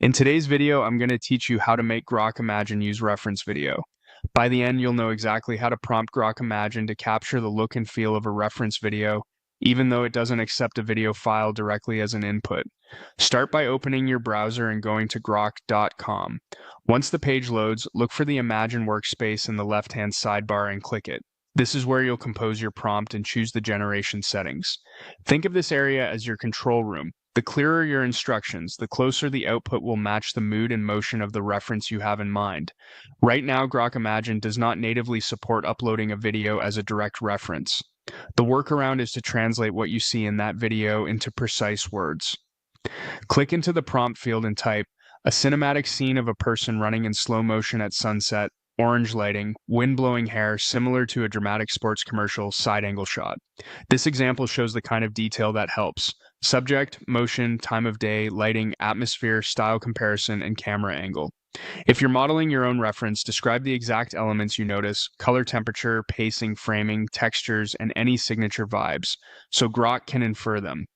In today's video, I'm going to teach you how to make Grok Imagine use reference video. By the end, you'll know exactly how to prompt Grok Imagine to capture the look and feel of a reference video, even though it doesn't accept a video file directly as an input. Start by opening your browser and going to grok.com. Once the page loads, look for the Imagine workspace in the left-hand sidebar and click it. This is where you'll compose your prompt and choose the generation settings. Think of this area as your control room. The clearer your instructions, the closer the output will match the mood and motion of the reference you have in mind. Right now, Grok Imagine does not natively support uploading a video as a direct reference. The workaround is to translate what you see in that video into precise words. Click into the prompt field and type a cinematic scene of a person running in slow motion at sunset, orange lighting, wind blowing hair similar to a dramatic sports commercial side angle shot. This example shows the kind of detail that helps. Subject, motion, time of day, lighting, atmosphere, style comparison, and camera angle. If you're modeling your own reference, describe the exact elements you notice, color temperature, pacing, framing, textures, and any signature vibes, so Grok can infer them.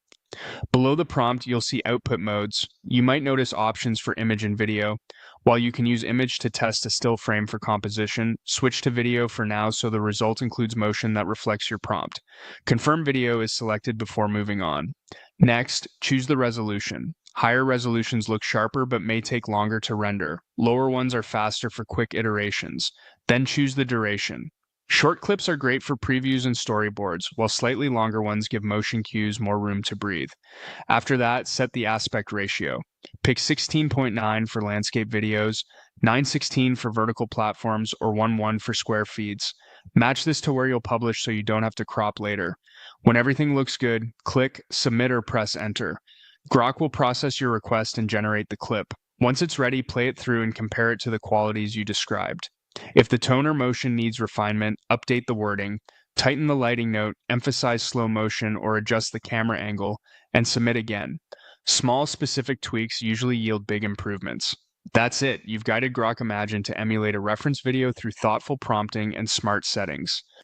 Below the prompt, you'll see output modes. You might notice options for image and video. While you can use image to test a still frame for composition, switch to video for now so the result includes motion that reflects your prompt. Confirm video is selected before moving on. Next, choose the resolution. Higher resolutions look sharper but may take longer to render. Lower ones are faster for quick iterations. Then choose the duration. Short clips are great for previews and storyboards, while slightly longer ones give motion cues more room to breathe. After that, set the aspect ratio. Pick 16.9 for landscape videos, 9:16 for vertical platforms, or 1:1 for square feeds. Match this to where you'll publish so you don't have to crop later. When everything looks good, click Submit or press Enter. Grok will process your request and generate the clip. Once it's ready, play it through and compare it to the qualities you described. If the tone or motion needs refinement, update the wording, tighten the lighting note, emphasize slow motion, or adjust the camera angle, and submit again. Small, specific tweaks usually yield big improvements. That's it. You've guided Grok Imagine to emulate a reference video through thoughtful prompting and smart settings.